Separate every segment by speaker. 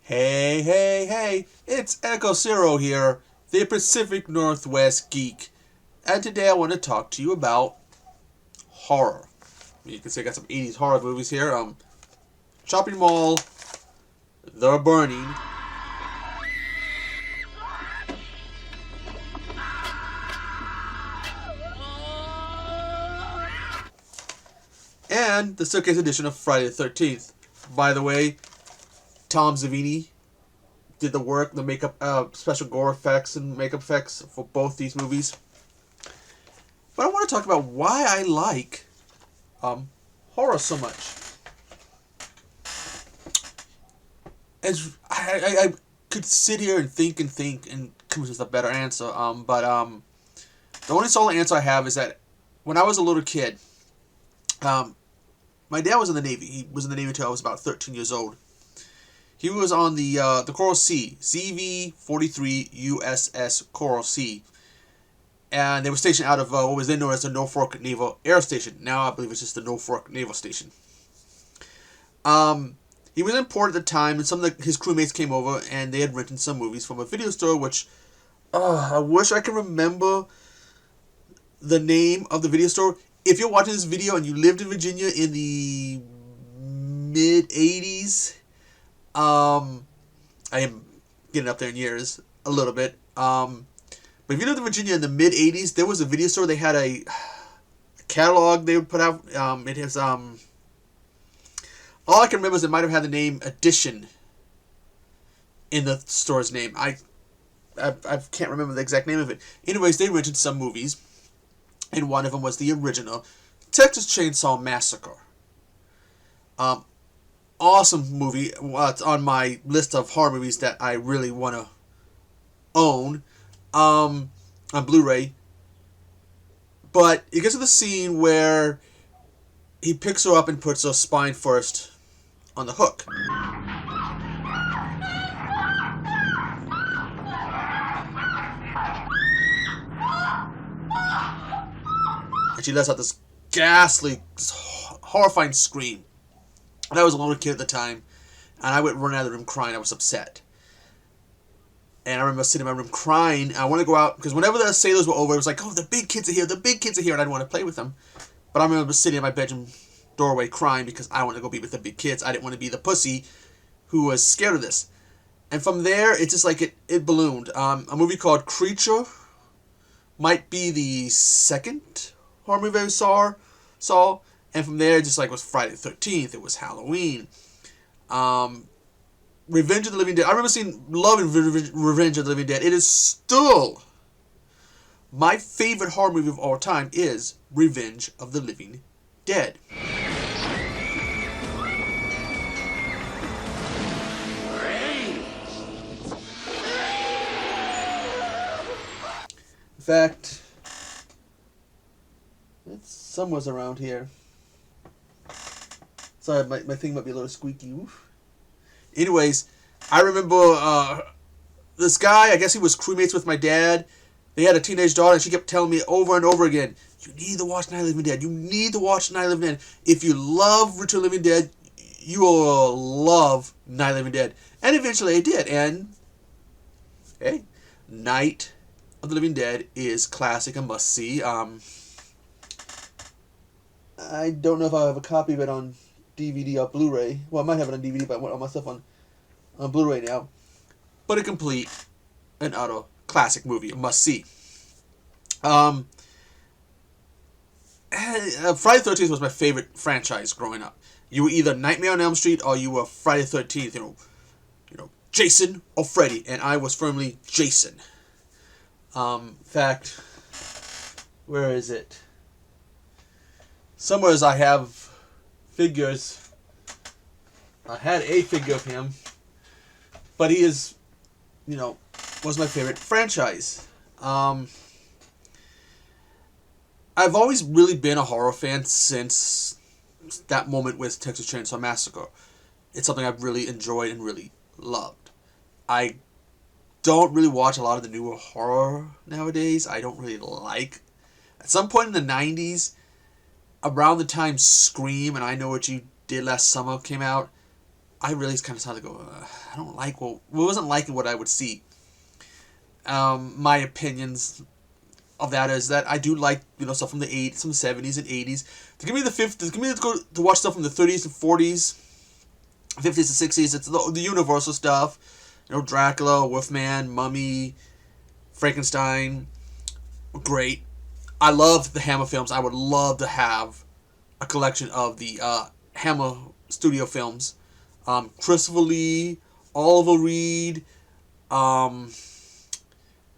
Speaker 1: Hey, hey, hey, it's Echo Zero here, the Pacific Northwest Geek, and today I want to talk to you about horror. You can see I got some 80s horror movies here. Shopping Mall, The Burning, and the Staircase edition of Friday the 13th. By the way, Tom Savini did the work, the makeup, special gore effects and makeup effects for both these movies. But I want to talk about why I like horror so much. As I could sit here and think and come up with a better answer. But the only solid answer I have is that when I was a little kid, my dad was in the Navy. He was in the Navy until I was about 13 years old. He was on the Coral Sea, CV-43 USS Coral Sea. And they were stationed out of what was then known as the Norfolk Naval Air Station. Now I believe it's just the Norfolk Naval Station. He was in port at the time, and some of his crewmates came over, and they had rented some movies from a video store, which, I wish I could remember the name of the video store. If you're watching this video and you lived in Virginia in the mid-80s, I am getting up there in years a little bit. But if you lived in Virginia in the mid-80s, there was a video store. They had a catalog they would put out. It has, all I can remember is it might have had the name Edition in the store's name. I can't remember the exact name of it. Anyways, they rented some movies, and one of them was the original Texas Chainsaw Massacre. Awesome movie. It's on my list of horror movies that I really want to own on Blu-ray. But it gets to the scene where he picks her up and puts her spine first on the hook. And she lets out this ghastly, horrifying scream. And I was a little kid at the time, and I went running out of the room crying. I was upset. And I remember sitting in my room crying. I want to go out, because whenever the sailors were over, it was like, oh, the big kids are here, and I didn't want to play with them. But I remember sitting in my bedroom doorway crying because I wanted to go be with the big kids. I didn't want to be the pussy who was scared of this. And from there, it's just like it ballooned. A movie called Creature might be the second horror movie I saw. And from there, just like it was Friday the 13th, it was Halloween. Revenge of the Living Dead. I remember loving Revenge of the Living Dead. It is still my favorite horror movie of all time is Revenge of the Living Dead. In fact, it's somewhere around here. Sorry, my thing might be a little squeaky. Oof. Anyways, I remember this guy, I guess he was crewmates with my dad. They had a teenage daughter, and she kept telling me over and over again, you need to watch Night of the Living Dead. You need to watch Night of the Living Dead. If you love Return of the Living Dead, you will love Night of the Living Dead. And eventually I did. And, hey, Night of the Living Dead is classic and must see. I don't know if I have a copy of it on DVD or Blu-ray. Well, I might have it on DVD, but I want all my stuff on Blu-ray now. But a complete and utter classic movie, a must-see. Friday the 13th was my favorite franchise growing up. You were either Nightmare on Elm Street or you were Friday the 13th, you know, Jason or Freddy, and I was firmly Jason. In fact, where is it? Somewhere I have figures. I had a figure of him, but he is, was my favorite franchise. I've always really been a horror fan since that moment with Texas Chainsaw Massacre. It's something I've really enjoyed and really loved. I don't really watch a lot of the newer horror nowadays. I don't really like. At some point in the 90s, around the time Scream and I Know What You Did Last Summer came out, I really kind of started to go, I don't like, well, wasn't liking what I would see. My opinions of that is that I do like, stuff from the 80s, from the 70s and 80s. To give me the 50s, give me to watch stuff from the 30s and 40s, 50s and 60s. It's the Universal stuff, Dracula, Wolfman, Mummy, Frankenstein. Great. I love the Hammer films. I would love to have a collection of the Hammer studio films. Christopher Lee, Oliver Reed,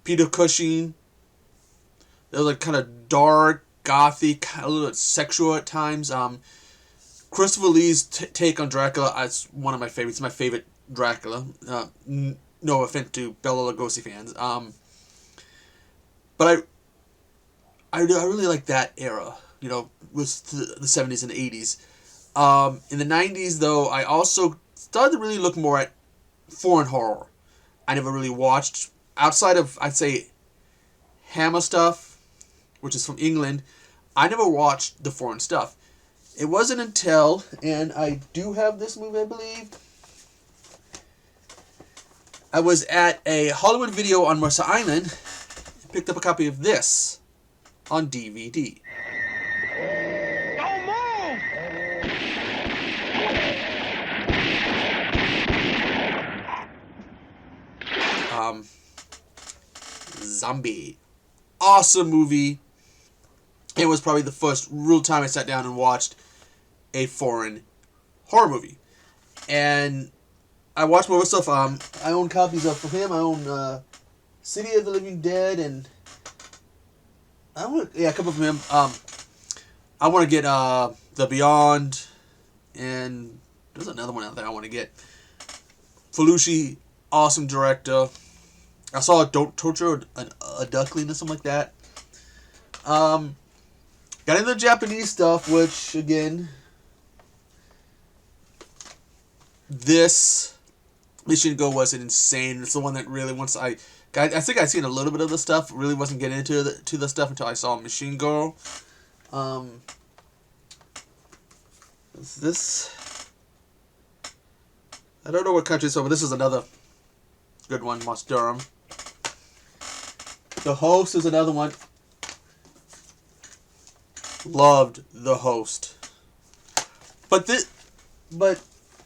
Speaker 1: Peter Cushing. They're like kind of dark, gothic, a little bit sexual at times. Christopher Lee's take on Dracula is one of my favorites. It's my favorite Dracula. No offense to Bela Lugosi fans. But I really like that era, with the 70s and 80s. In the 90s, though, I also started to really look more at foreign horror. I never really watched, outside of, I'd say, Hammer stuff, which is from England, I never watched the foreign stuff. It wasn't until, and I do have this movie, I believe, I was at a Hollywood Video on Mercer Island, and picked up a copy of this on DVD.
Speaker 2: Don't move!
Speaker 1: Zombie. Awesome movie. It was probably the first real time I sat down and watched a foreign horror movie. And I watched more stuff. I own copies of, from him, I own City of the Living Dead, and a couple from him. I want to get The Beyond, and there's another one out there I want to get. Felucci, awesome director. I saw Don't Torture a Duckling or something like that. Got into the Japanese stuff, which, again, this Mission Go was insane. It's the one that really, once I think I'd seen a little bit of the stuff, really wasn't getting into the stuff until I saw Machine Girl. This, I don't know what country it's from, but this is another good one, Moss Durham. The Host is another one. Loved The Host. But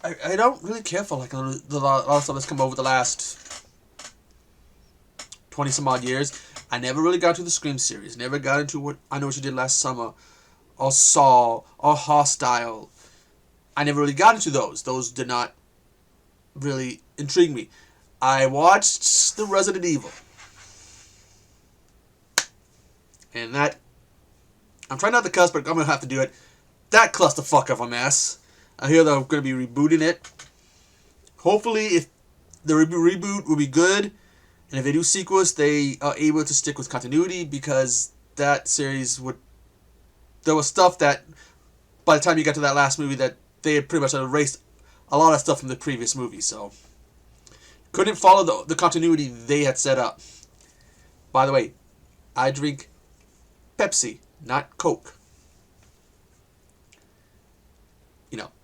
Speaker 1: I don't really care for like a lot of stuff that's come over the last 20 some odd years. I never really got to the Scream series. Never got into what I Know What You Did Last Summer, or Saw, or Hostile. I never really got into those. Those did not really intrigue me. I watched the Resident Evil. And that, I'm trying not to cuss, but I'm going to have to do it. That clusterfuck of a mess. I hear they're going to be rebooting it. Hopefully, if the reboot will be good, and if they do sequels, they are able to stick with continuity, because that series would... There was stuff that, by the time you got to that last movie, that they had pretty much erased a lot of stuff from the previous movie, so... Couldn't follow the continuity they had set up. By the way, I drink Pepsi, not Coke.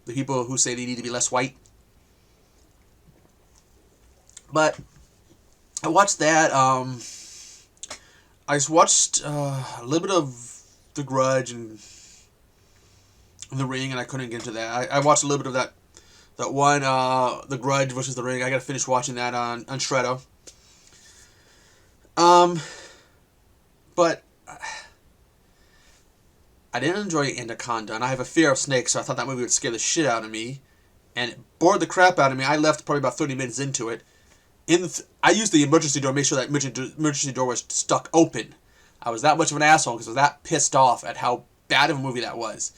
Speaker 1: The people who say they need to be less white. But I watched that. I just watched a little bit of The Grudge and The Ring, and I couldn't get into that. I watched a little bit of that one, The Grudge versus The Ring. I gotta finish watching that on Shredder. But I didn't enjoy Anaconda, and I have a fear of snakes, so I thought that movie would scare the shit out of me. And it bored the crap out of me. I left probably about 30 minutes into it. I used the emergency door to make sure that emergency door was stuck open. I was that much of an asshole because I was that pissed off at how bad of a movie that was.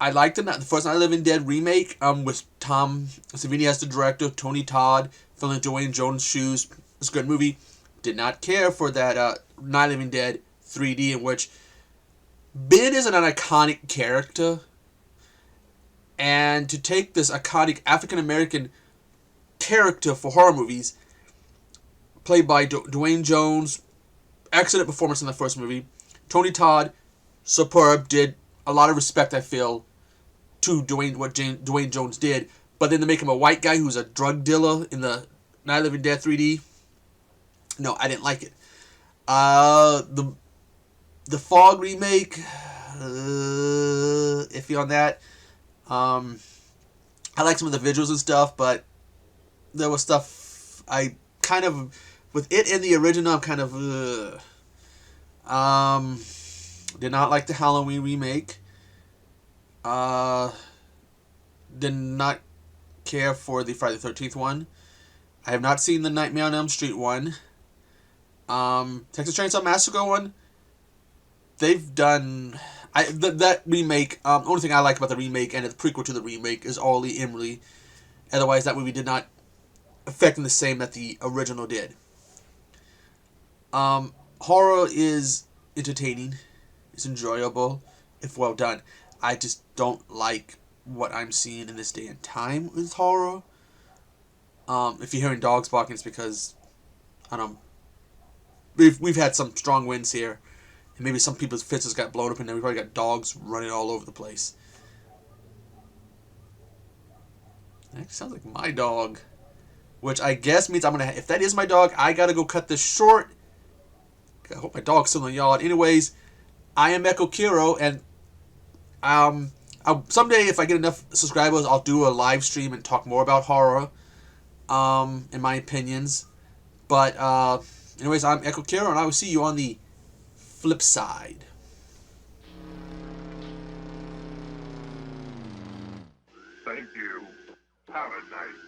Speaker 1: I liked the first Night of the Living Dead remake with Tom Savini as the director, Tony Todd filling Dwayne Jones' shoes. It's a good movie. Did not care for that Night of the Living Dead 3D, in which Ben is an iconic character, and to take this iconic African-American character for horror movies, played by Dwayne Jones, excellent performance in the first movie. Tony Todd, superb, did a lot of respect, I feel, to what Dwayne Jones did, But then they make him a white guy who's a drug dealer in the Night of the Living Dead 3D. No, I didn't like it. The Fog remake, iffy on that. I like some of the visuals and stuff, but there was stuff I kind of, with it in the original, I'm kind of, did not like the Halloween remake. Did not care for the Friday the 13th one. I have not seen the Nightmare on Elm Street one. Texas Chainsaw Massacre one. They've done that remake. Only thing I like about the remake and the prequel to the remake is Ollie Emily. Otherwise, that movie did not affect them the same that the original did. Horror is entertaining. It's enjoyable if well done. I just don't like what I'm seeing in this day and time with horror. If you're hearing dogs barking, it's because I don't know. We've had some strong winds here. And maybe some people's fences got blown up and then we probably got dogs running all over the place. That actually sounds like my dog. Which I guess means I'm going to... If that is my dog, I got to go cut this short. I hope my dog's still in the yard. Anyways, I am Echo Kiro. And someday if I get enough subscribers, I'll do a live stream and talk more about horror. In my opinions. But anyways, I'm Echo Kiro and I will see you on the flip side.
Speaker 2: Thank you. Have a nice